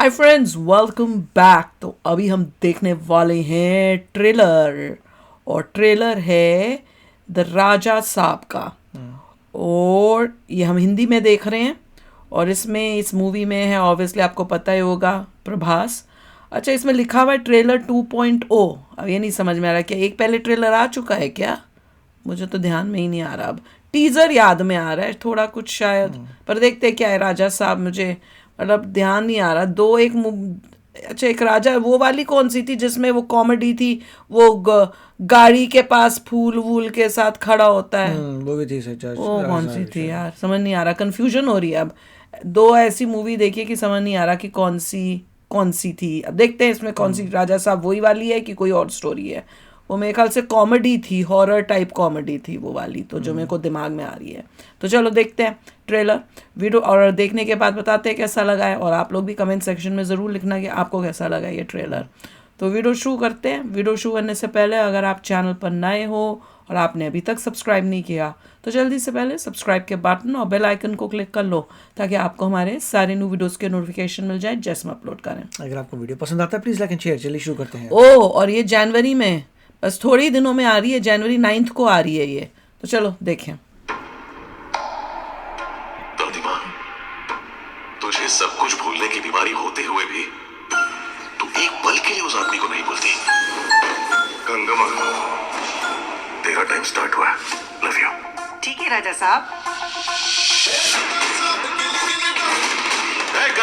Hi friends, welcome back. तो अभी हम देखने वाले हैं ट्रेलर, और ट्रेलर है द राजा साहब का। और ये हम हिंदी में देख रहे हैं, और इसमें इस मूवी में है, ऑब्वियसली आपको पता ही होगा, प्रभास। अच्छा, इसमें लिखा हुआ है ट्रेलर 2.0। अब ये नहीं समझ में आ रहा क्या एक पहले ट्रेलर आ चुका है क्या? मुझे तो ध्यान में ही नहीं आ रहा। अब टीजर याद में आ रहा है थोड़ा कुछ शायद, पर देखते क्या है राजा साहब। मुझे मतलब ध्यान नहीं आ रहा। अच्छा, एक राजा वो वाली कौन सी थी जिसमें वो कॉमेडी थी, वो गाड़ी के पास फूल वूल के साथ खड़ा होता है, वो भी थी सच। वो कौन सी थी यार? समझ नहीं आ रहा, कंफ्यूजन हो रही है। अब दो ऐसी मूवी देखिए कि समझ नहीं आ रहा कि कौन सी थी। अब देखते हैं इसमें कौन सी राजा साहब वही वाली है कि कोई और स्टोरी है। वो मेरे ख्याल से कॉमेडी थी, हॉरर टाइप कॉमेडी थी वो वाली, तो जो मेरे को दिमाग में आ रही है। तो चलो देखते हैं ट्रेलर वीडियो, और देखने के बाद बताते हैं कैसा लगा है। और आप लोग भी कमेंट सेक्शन में ज़रूर लिखना कि आपको कैसा लगा ये ट्रेलर। तो वीडियो शुरू करते हैं। वीडियो शुरू करने से पहले अगर आप चैनल पर नए हो और आपने अभी तक सब्सक्राइब नहीं किया तो जल्दी से पहले सब्सक्राइब के बटन और बेल आइकन को क्लिक कर लो, ताकि आपको हमारे सारे न्यू वीडियोस के नोटिफिकेशन मिल जाए जैसे हम अपलोड करें। अगर आपको वीडियो पसंद आता है प्लीज लाइक एंड शेयर। चलिए शुरू करते हैं। और ये जनवरी में, बस थोड़े ही दिनों में आ रही है, जनवरी 9 को आ रही है ये। तो चलो देखें। दादीमा, तुझे सब कुछ भूलने की बीमारी होते हुए भी तू एक पल के लिए उस आदमी को नहीं भूलती। गंगम्मा, तेरा टाइम स्टार्ट हुआ। Love you. ठीक है राजा साहब।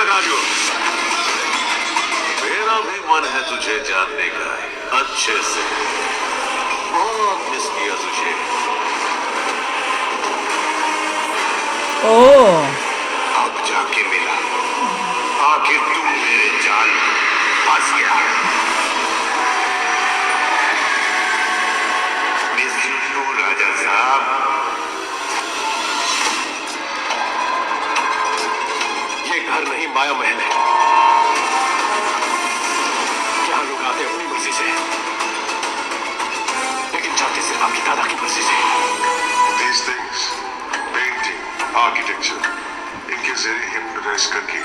राजू, मेरा भी मन है तुझे जानने का अच्छे से। बहुत मिस किया तुझे। अब जाके मिला, आखिर तू मेरे जाल में फंस गया। मिस यू राजा साहब। ये घर नहीं, माया महल है। यहाँ लोग आते अपनी मर्जी से, लेकिन जाते सिर्फ आपकी दादा की मर्जी से। These things, painting, architecture, इनके जरिए हिप्नोटाइज करके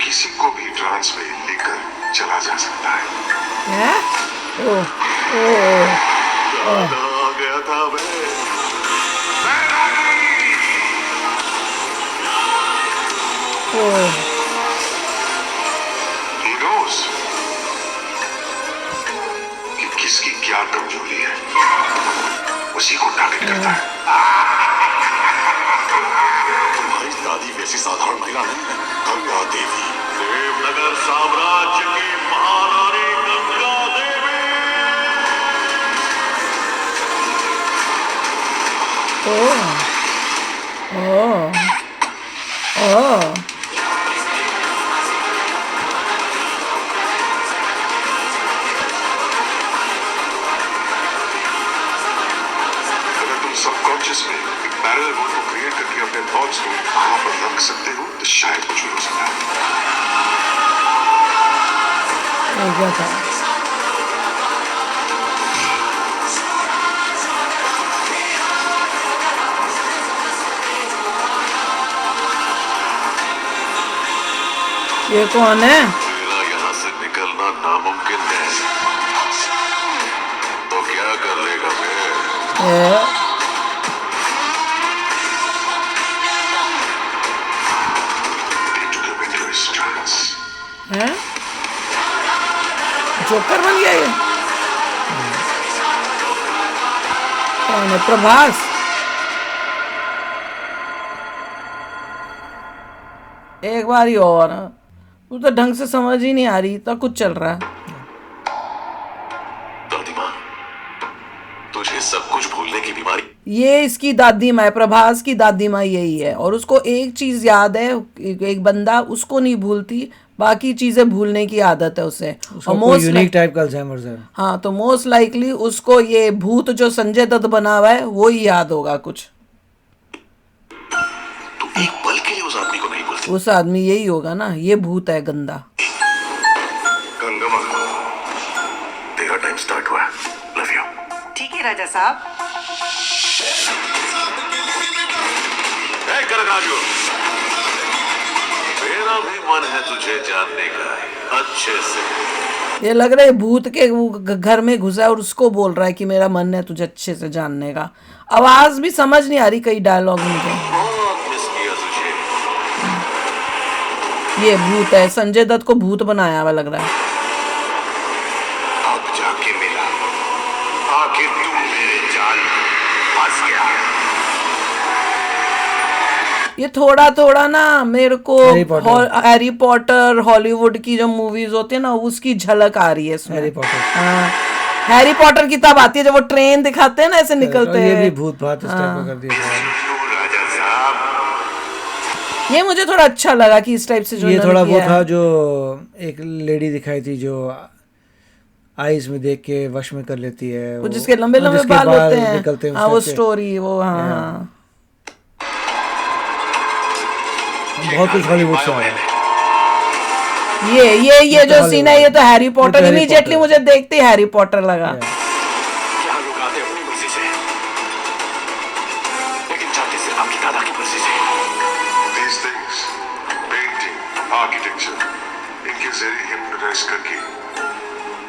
किसी को भी ट्रांस में लेकर चला जा सकता है। आ गया था मैं। He knows कि किसकी क्या कमजोरी है, उसी को टारगेट करता है। तुम्हारी दादी वैसी साधारण महिला नहीं है। गंगा देवी, देवनगर साम्राज्य की महारानी गंगा देवी। अगर तुम सबकॉन्शियस में एक पैरेलल वर्ल्ड को क्रिएट करके अपने थॉट्स को वहां पर रख सकते हो तो शायद कुछ हो सकता है। क्या था? ये कौन है? मेरा यहाँ से निकलना नामुमकिन है, तो क्या कर लेगा मैं? They took him into his trance. हैं? जोकर बन गया ये? कौन है? प्रभास? एक बार ही और, वो तो ढंग से समझ ही नहीं आ रही, तो कुछ चल रहा है। दादीमा, तुझे सब कुछ भूलने की बीमारी। ये इसकी दादी माँ है, प्रभास की दादी माँ यही है, और उसको एक चीज याद है, एक बंदा उसको नहीं भूलती, बाकी चीजें भूलने की आदत है उसे। और मोस्ट यूनिक टाइप का अल्जाइमर्स है। हाँ, तो मोस्ट लाइकली उसको ये भूत जो संजय दत्त बना हुआ है वो ही याद होगा कुछ। तू एक पल के लिए उस आदमी को नहीं भूलती। उस आदमी यही होगा ना, ये भूत है गंदा। गंगम्मा, तेरा टाइम स्टार्ट हुआ। Love you. ठीक है राजा साहब। राजू, मेरा मेरा भी मन है तुझे जानने का अच्छे से। ये लग रहा है भूत के वो घर में घुसा है और उसको बोल रहा है कि मेरा मन है तुझे अच्छे से जानने का। आवाज भी समझ नहीं आ रही कई डायलॉग मुझे। बहुत मिस किया तुझे। ये भूत है, संजय दत्त को भूत बनाया हुआ लग रहा है। अब जाके मिला, आखिर तू मेरे जाल में फंस गया। ये थोड़ा थोड़ा ना मेरे को Harry Potter. Harry Potter Hollywood की जो मूवीज होती है ना उसकी झलक आ रही है इसमें। Harry Potter. हाँ, हैरी पॉटर की तब आती है जब वो ट्रेन दिखाते हैं ना ऐसे निकलते ये भी हैं। भूत भात इस टाइप का कर दिया था। तू राजा साहब, ये मुझे थोड़ा अच्छा लगा कि इस टाइप से जो ये इन्होंने थोड़ा वो किया था है। जो एक लेडी दिखाई थी जो आईज में देख के वश में कर लेती है, वो जिसके लंबे लंबे जिसके बाल होते हैं। निकलते हैं हाँ उस वो टाइप के। स्टोरी वो हाँ हाँ। बहुत कुछ हॉलीवुड से आया। ये जो सीन है ये तो Harry Potter. Harry immediately Potter. मुझे देखते ही हैरी पॉटर लगा। क्या लोग आते अपनी मर्जी से, लेकिन जाते सिर्फ आपकी दादा की मर्जी से। These things, painting, architecture, इनके जरिए हिप्नोटाइज करके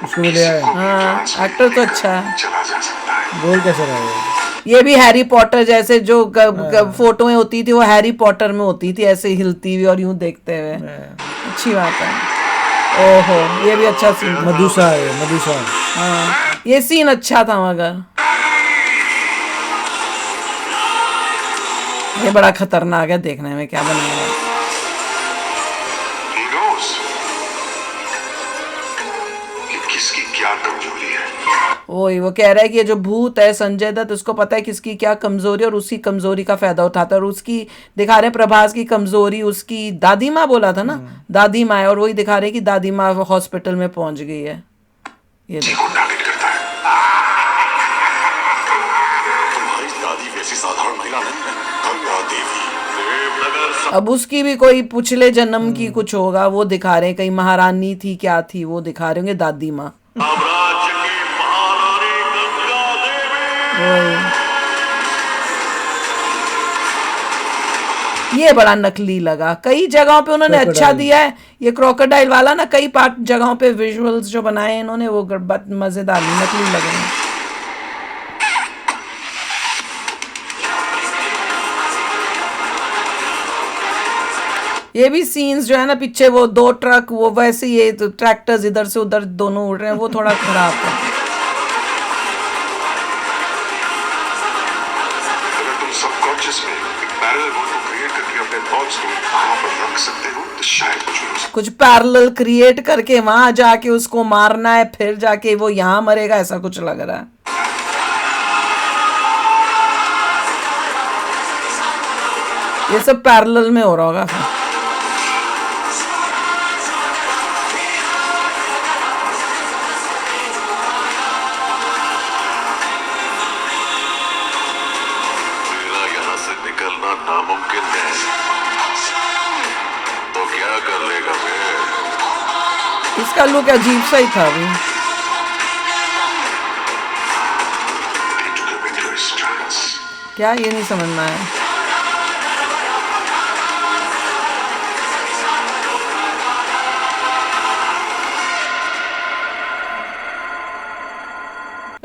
उसको भी ले आए। किसी को भी हाँ, ट्रांस में एक्टर तो लेकर अच्छा है। चला जा सकता है। बोल कैसे रहा है? ये भी हैरी पॉटर जैसे जो फोटोएं होती थी वो हैरी पॉटर में होती थी ऐसे हिलती हुई और यूं देखते हुए। अच्छी बात है। ओहो ये भी अच्छा सीन था। मधुसा है, मधुसा। हाँ ये सीन अच्छा था मगर ये बड़ा खतरनाक है देखने में क्या बनाया है। He knows कि किसकी क्या कमजोरी है। वही वो कह रहा है कि ये जो भूत है संजय दत्त उसको पता है किसकी क्या कमजोरी है और उसी कमजोरी का फायदा उठाता है। और उसकी दिखा रहे हैं प्रभास की कमजोरी उसकी दादी माँ बोला था ना, दादी माँ है और वही दिखा रहे हैं कि दादी माँ हॉस्पिटल में पहुंच गई है। ये जी देखो को टारगेट करता है। तुम्हारी दादी वैसी साधारण महिला नहीं है, गंगा देवी देवनगर। अब उसकी भी कोई पिछले जन्म की कुछ होगा वो दिखा रहे हैं, कहीं महारानी थी क्या थी वो दिखा रहे होंगे दादी माँ। साम्राज्य की महारानी गंगा देवी। वही ये बड़ा नकली लगा। कई जगहों पे उन्होंने अच्छा क्रोकोडाइल। दिया है। ये क्रोकोडाइल वाला ना कई पार्ट जगहों पे विजुअल्स जो बनाए हैं इन्होंने वो मजेदार नहीं, नकली लगे हैं। ये भी सीन्स जो है ना पीछे वो दो ट्रक वो वैसे ये तो ट्रैक्टर्स इधर से उधर दोनों उड़ रहे हैं वो थोड़ा खराब है। अगर तुम सबकॉन्शियस में एक पैरेलल वर्ल्ड को क्रिएट करके अपने थॉट्स को वहां पर रख सकते हो तो शायद कुछ भी हो सकता कुछ पैरेलल क्रिएट करके वहां जाके उसको मारना है फिर जाके वो यहाँ मरेगा ऐसा कुछ लग रहा है। ये सब पैरेलल में हो रहा होगा फिर। मेरा यहाँ से निकलना नामुमकिन है, तो क्या कर लेगा मैं? इसका लुक अजीब सा ही था अभी। है। They took him into his trance. क्या ये नहीं समझना है।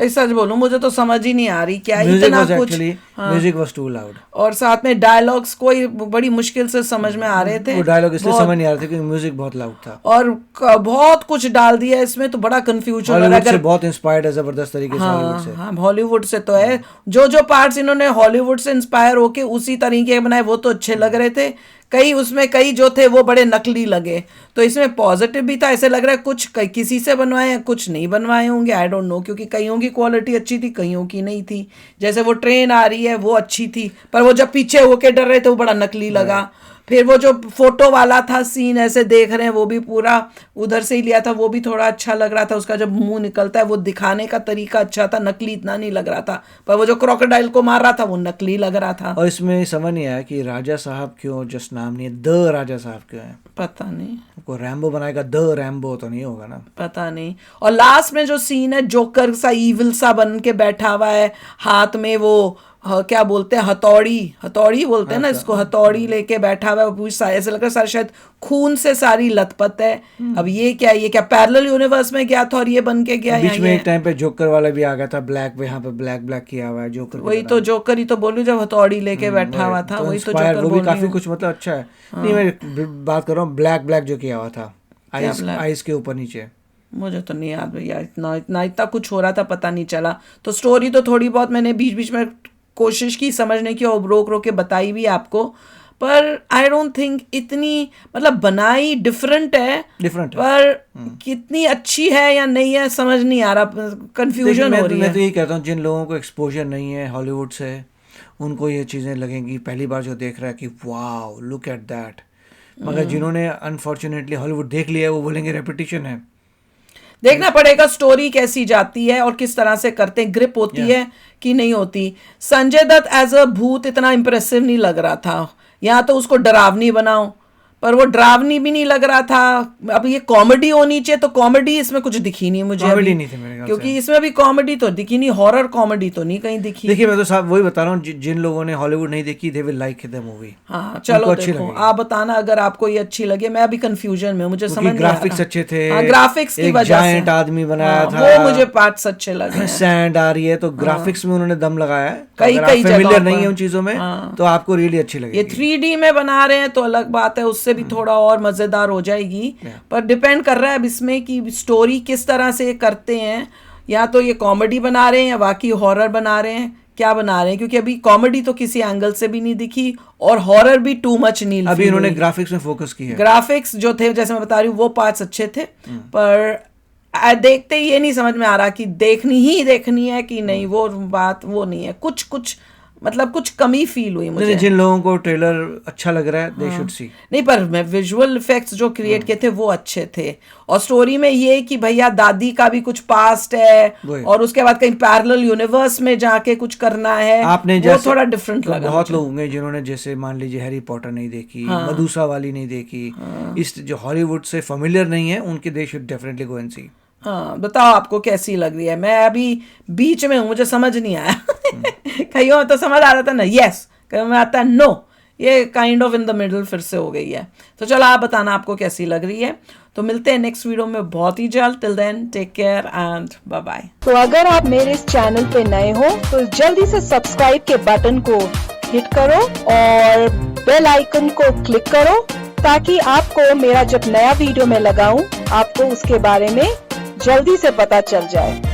एक सच बोलूं मुझे तो समझ ही नहीं आ रही क्या म्यूजिक इतना वाज कुछ। एक्चुअली हाँ। Music was too loud. और साथ में डायलॉग्स कोई बड़ी मुश्किल से समझ में आ रहे थे। वो डायलॉग इसलिए बहुत- समझ नहीं आ रहे थे क्योंकि म्यूजिक बहुत लाउड था। और बहुत कुछ डाल दिया इसमें तो बड़ा कंफ्यूजन हो रहा है। हॉलीवुड से अगर बहुत इंस्पायर्ड है जबरदस्त तरीके से हॉलीवुड से। हाँ हॉलीवुड से तो है। जो जो पार्ट्स इन्होंने हॉलीवुड से इंस्पायर होके उसी तरीके के बनाए वो तो अच्छे लग रहे थे। कई उसमें कई जो थे वो बड़े नकली लगे। तो इसमें पॉजिटिव भी था, ऐसे लग रहा है कुछ किसी से बनवाए हैं कुछ नहीं बनवाए होंगे, आई डोंट नो। क्योंकि कईयों की क्वालिटी अच्छी थी कईयों की नहीं थी। जैसे वो ट्रेन आ रही है वो अच्छी थी पर वो जब पीछे होके डर रहे थे वो बड़ा नकली लगा। फिर वो जो फोटो वाला था सीन ऐसे देख रहे हैं वो भी पूरा उधर से ही लिया था, वो भी थोड़ा अच्छा लग रहा था। उसका जब मुंह निकलता है वो दिखाने का तरीका अच्छा था, नकली इतना नहीं लग रहा था। पर वो जो क्रोकोडाइल को मार रहा था वो नकली लग रहा था। और इसमें समझ नहीं आया कि राजा साहब क्यों जस्ट नाम नहीं है, द राजा साहब क्यों है। पता नहीं को रैम्बो बनाएगा द रैम्बो तो नहीं होगा ना। पता नहीं। और लास्ट में जो सीन है जोकर सा ईविल सा बन के बैठा हुआ है, हाथ में वो क्या बोलते हैं, हथौड़ी बोलते हैं ना इसको, हथौड़ी लेके बैठा हुआ है, पूरी ऐसे लग रहा है सारा शायद खून से सारी लथपथ है। अब ये क्या पैरेलल यूनिवर्स में गया था और ये बन के गया। बीच में एक टाइम पे जोकर वाला भी आ गया था, ब्लैक पे, यहाँ पे ब्लैक किया हुआ है जोकर। वही तो जोकर ही तो बोलूं, जब हथौड़ी लेके बैठा हुआ था, वही तो जोकर। वो भी काफी कुछ मतलब अच्छा है। नहीं, मैं बात कर रहा हूँ ब्लैक जो किया हुआ था आइस के ऊपर नीचे। मुझे तो नहीं याद भैया, इतना कुछ हो रहा था, पता नहीं चला। तो स्टोरी तो थोड़ी बहुत मैंने बीच में कोशिश की समझने की और रोक के बताई भी आपको, पर आई डोंट थिंक इतनी मतलब बनाई डिफरेंट है पर कितनी अच्छी है या नहीं है समझ नहीं आ रहा, कंफ्यूजन हो रही है। मैं तो यही कहता हूँ, जिन लोगों को एक्सपोजर नहीं है हॉलीवुड से, उनको ये चीज़ें लगेंगी पहली बार जो देख रहा है कि वाओ लुक एट दैट। मगर जिन्होंने अनफॉर्चुनेटली हॉलीवुड देख लिया है वो बोलेंगे रेपिटेशन है। देखना पड़ेगा स्टोरी कैसी जाती है और किस तरह से करते हैं, ग्रिप होती है कि नहीं होती। संजय दत्त एज अ भूत इतना इम्प्रेसिव नहीं लग रहा था, यहाँ तो उसको डरावनी बनाओ, पर वो डरावनी भी नहीं लग रहा था। अब ये कॉमेडी होनी चाहिए, तो कॉमेडी इसमें कुछ दिखी नहीं मुझे, कॉमेडी नहीं थी मेरे ख्याल क्योंकि इसमें भी कॉमेडी तो दिखी नहीं, हॉरर कॉमेडी तो नहीं कहीं दिखी। देखिए मैं तो साहब वही बता रहा हूँ, जिन लोगों ने हॉलीवुड नहीं देखी they will like the movie. हाँ चलो देखो, आप बताना अगर आपको ये अच्छी लगे। मैं अभी कंफ्यूजन में, मुझे समझ नहीं आ रहा। ग्राफिक्स अच्छे थे, ग्राफिक्स की वजह से जायंट आदमी बनाया था, वो मुझे पार्ट्स अच्छे लगे। सैंड आ रही है तो ग्राफिक्स में उन्होंने दम लगाया है। कई फेमिलियर नहीं है उन चीजों में तो आपको रियली अच्छी लगेगी। ये 3D में बना रहे हैं तो अलग बात है, उससे भी थोड़ा और मजेदार हो जाएगी, पर डिपेंड कर रहा है अब इसमें कि स्टोरी किस तरह से करते हैं, या तो ये कॉमेडी बना रहे हैं या बाकी हॉरर बना रहे हैं, क्या बना रहे हैं, क्योंकि अभी कॉमेडी तो किसी एंगल से भी नहीं दिखी और हॉरर भी टू मच नहीं। अभी इन्होंने ग्राफिक्स में फोकस किया है। ग्राफिक्स जो थे जैसे मैं बता रही हूँ वो पार्ट्स अच्छे थे, पर देखते ही ये नहीं समझ में आ रहा कि देखनी है कि नहीं, वो बात वो नहीं है। कुछ मतलब कुछ कमी फील हुई मुझे। जिन लोगों को ट्रेलर अच्छा लग रहा है दे शुड सी। नहीं, पर मैं विजुअल इफेक्ट्स जो क्रिएट किए थे वो अच्छे थे, और स्टोरी में ये कि भैया दादी का भी कुछ पास्ट है और उसके बाद कहीं पैरेलल यूनिवर्स में जाके कुछ करना है, आपने वो थोड़ा डिफरेंट लगा। बहुत लोग होंगे जिन्होंने जैसे मान लीजिए हैरी पॉटर नहीं देखी, मधुसा वाली नहीं देखी, इस जो हॉलीवुड से फेमिलियर नहीं है उनके they should definitely go and see. हाँ बताओ आपको कैसी लग रही है। मैं अभी बीच में हूँ, मुझे समझ नहीं आया। कहीं तो समझ आ रहा था ना यस, कहीं में आता है नो, ये kind of in the middle फिर से हो गई है। तो चलो आप बताना आपको कैसी लग रही है। तो मिलते हैं नेक्स्ट वीडियो में बहुत ही जल्द। Till then take care and bye bye. तो अगर आप मेरे इस चैनल पे नए हो तो जल्दी से सब्सक्राइब के बटन को हिट करो और बेल आइकन को क्लिक करो, ताकि आपको मेरा जब नया वीडियो मैं लगाऊं आपको उसके बारे में जल्दी से पता चल जाए।